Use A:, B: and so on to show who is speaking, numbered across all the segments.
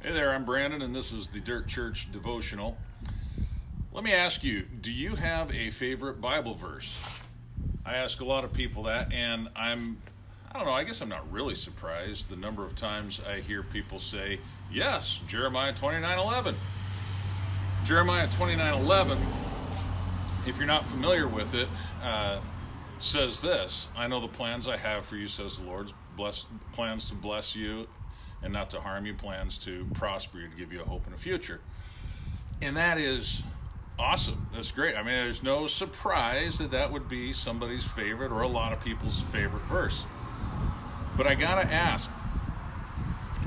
A: Hey there, I'm Brandon, and this is the Dirt Church Devotional. Let me ask you, do you have a favorite Bible verse? I ask a lot of people that, and I don't know, I guess I'm not really surprised the number of times I hear people say, yes, Jeremiah 29:11. Jeremiah 29:11, if you're not familiar with it, says this: I know the plans I have for you, says the Lord, plans to bless you and not to harm you, plans to prosper you, to give you a hope and a future. And that is awesome. That's great. I mean, there's no surprise that that would be somebody's favorite or a lot of people's favorite verse. But I gotta ask,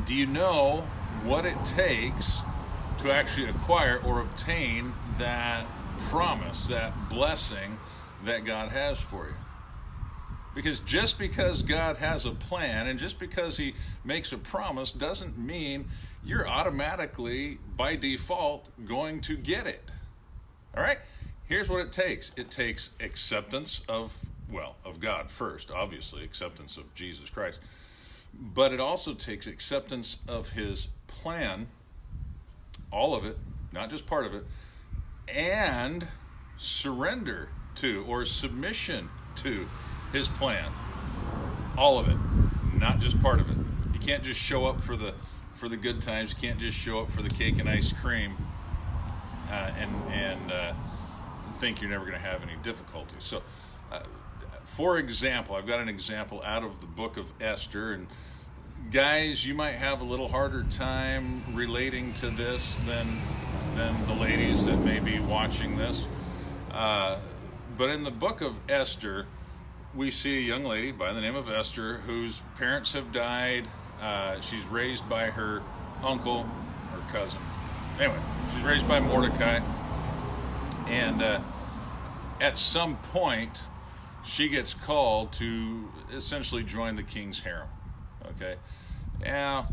A: do you know what it takes to actually acquire or obtain that promise, that blessing that God has for you? Because just because God has a plan and just because he makes a promise doesn't mean you're automatically, by default, going to get it. All right? Here's what it takes. It takes acceptance of God first, obviously, acceptance of Jesus Christ. But it also takes acceptance of his plan, all of it, not just part of it, and surrender to or submission to his plan, all of it, not just part of it. You can't just show up for the good times. You can't just show up for the cake and ice cream and think you're never going to have any difficulties. So, for example, I've got an example out of the book of Esther, and guys, you might have a little harder time relating to this than the ladies that may be watching this. But in the book of Esther, we see a young lady by the name of Esther whose parents have died. She's raised by her uncle, her cousin. Anyway, she's raised by Mordecai. And at some point, she gets called to essentially join the king's harem. Okay? Now,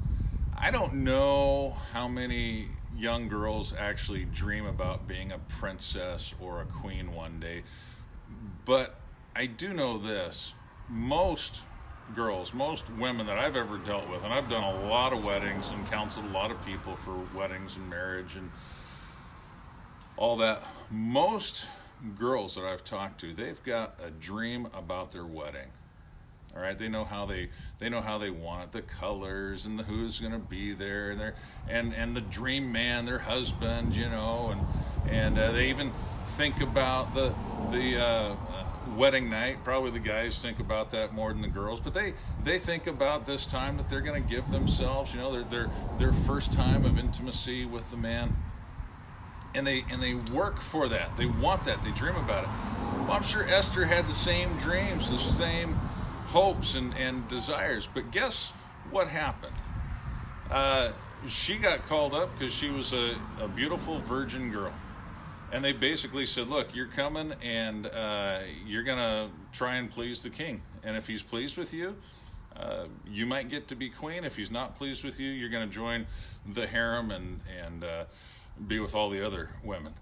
A: I don't know how many young girls actually dream about being a princess or a queen one day, but I do know this: most girls, most women that I've ever dealt with, and I've done a lot of weddings and counseled a lot of people for weddings and marriage and all that, most girls that I've talked to, they've got a dream about their wedding. All right, they know how they want it, the colors and the who's going to be there, and the dream man, their husband, and they even think about the wedding night. Probably the guys think about that more than the girls, but they think about this time that they're going to give themselves, their first time of intimacy with the man, and they work for that. They want that. They dream about it. Well, I'm sure Esther had the same dreams, the same hopes and desires, but guess what happened? She got called up because she was a beautiful virgin girl. And they basically said, look, you're coming and you're going to try and please the king. And if he's pleased with you, you might get to be queen. If he's not pleased with you, you're going to join the harem and be with all the other women.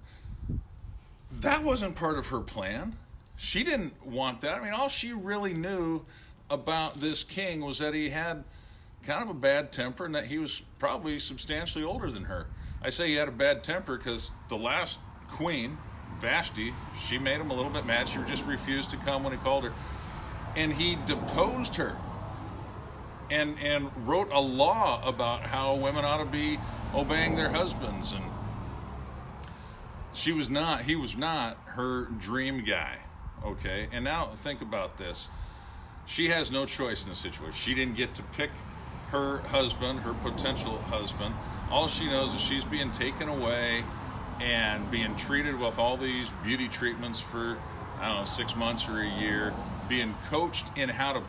A: That wasn't part of her plan. She didn't want that. I mean, all she really knew about this king was that he had kind of a bad temper and that he was probably substantially older than her. I say he had a bad temper because the last queen, Vashti, she made him a little bit mad. She just refused to come when he called her, and he deposed her and wrote a law about how women ought to be obeying their husbands, and he was not her dream guy. Okay, and now think about this. She has no choice in the situation. She didn't get to pick her husband, her potential husband. All she knows is she's being taken away and being treated with all these beauty treatments for, 6 months or a year, being coached in how to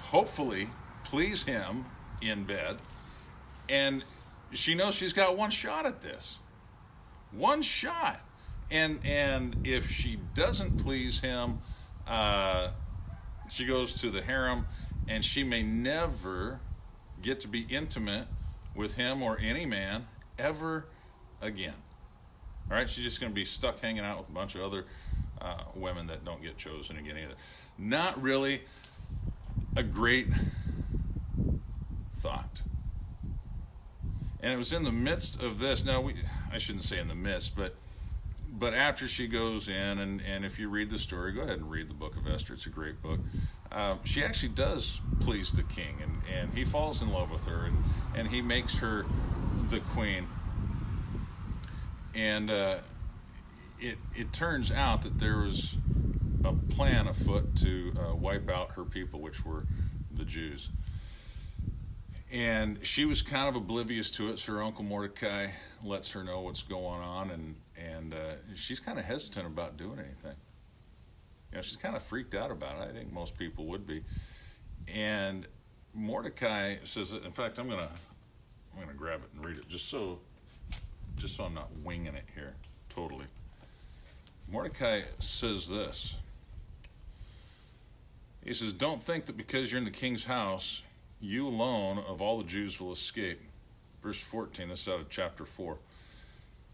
A: hopefully please him in bed. And she knows she's got one shot at this. One shot. And if she doesn't please him, she goes to the harem, and she may never get to be intimate with him or any man ever again. All right, she's just going to be stuck hanging out with a bunch of other women that don't get chosen again either. Not really a great thought. And it was in the midst of this. Now, I shouldn't say in the midst, but after she goes in, and if you read the story, go ahead and read the book of Esther. It's a great book. She actually does please the king, and he falls in love with her, and he makes her the queen. And it turns out that there was a plan afoot to wipe out her people, which were the Jews. And she was kind of oblivious to it, so her uncle Mordecai lets her know what's going on, and she's kind of hesitant about doing anything. She's kind of freaked out about it. I think most people would be. And Mordecai says, in fact, I'm gonna grab it and read it just so I'm not winging it here totally. Mordecai says this. He says, "Don't think that because you're in the king's house, you alone of all the Jews will escape." Verse 14, this is out of chapter 4.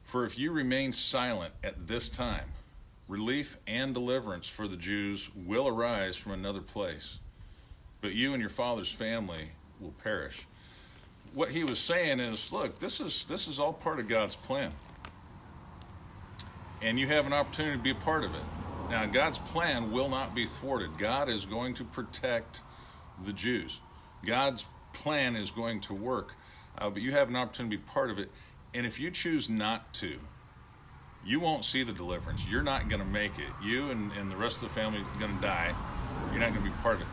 A: "For if you remain silent at this time, relief and deliverance for the Jews will arise from another place, but you and your father's family will perish." What he was saying is, look, this is all part of God's plan. And you have an opportunity to be a part of it. Now, God's plan will not be thwarted. God is going to protect the Jews. God's plan is going to work, but you have an opportunity to be part of it. And if you choose not to, you won't see the deliverance. You're not going to make it. You and the rest of the family are going to die. You're not going to be part of it.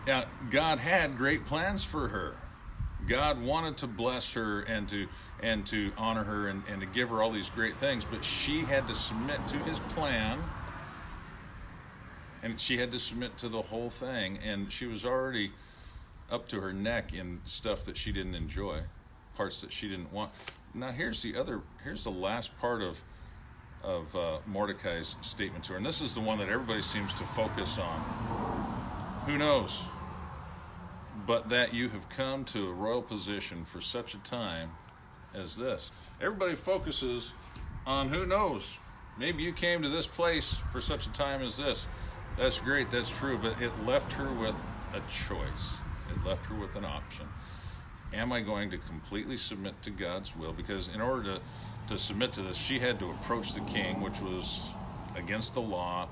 A: Now, God had great plans for her. God wanted to bless her and to honor her and to give her all these great things, but she had to submit to his plan, and she had to submit to the whole thing, and she was already up to her neck in stuff that she didn't enjoy, parts that she didn't want. Now here's the last part of Mordecai's statement to her, and this is the one that everybody seems to focus on. "Who knows but that you have come to a royal position for such a time as this." Everybody focuses on who knows. Maybe you came to this place for such a time as this. That's great, that's true, but it left her with a choice. It left her with an option. Am I going to completely submit to God's will? Because in order to submit to this, she had to approach the king, which was against the law.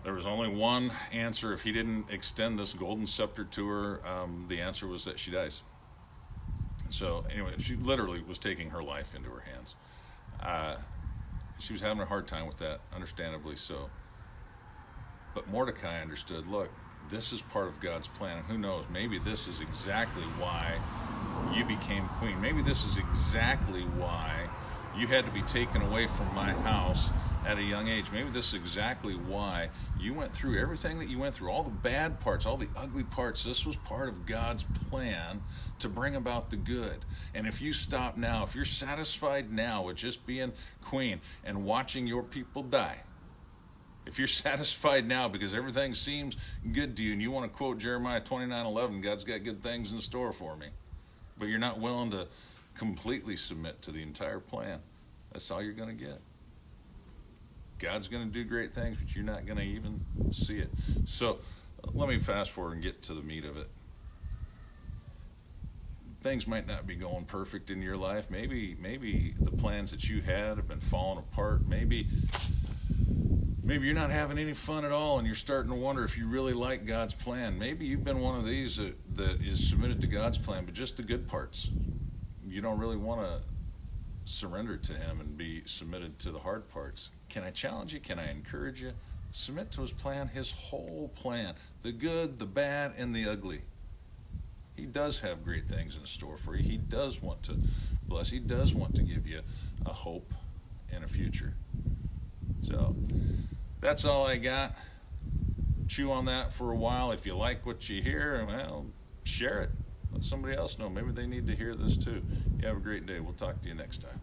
A: There was only one answer. If he didn't extend this golden scepter to her, the answer was that she dies. So anyway, she literally was taking her life into her hands. She was having a hard time with that, understandably so. But Mordecai understood, look, this is part of God's plan. And who knows, maybe this is exactly why you became queen. Maybe this is exactly why you had to be taken away from my house at a young age. Maybe this is exactly why you went through everything that you went through, all the bad parts, all the ugly parts. This was part of God's plan to bring about the good. And if you stop now, if you're satisfied now with just being queen and watching your people die, if you're satisfied now because everything seems good to you and you want to quote Jeremiah 29:11, God's got good things in store for me, but you're not willing to completely submit to the entire plan, that's all you're going to get. God's going to do great things, but you're not going to even see it. So let me fast forward and get to the meat of it. Things might not be going perfect in your life. Maybe the plans that you had have been falling apart. Maybe you're not having any fun at all and you're starting to wonder if you really like God's plan. Maybe you've been one of these that is submitted to God's plan, but just the good parts. You don't really want to surrender to him and be submitted to the hard parts. Can I challenge you? Can I encourage you? Submit to his plan, his whole plan, the good, the bad, and the ugly. He does have great things in store for you. He does want to bless. He does want to give you a hope and a future. So that's all I got. Chew on that for a while. If you like what you hear, well, share it. Let somebody else know. Maybe they need to hear this too. You have a great day. We'll talk to you next time.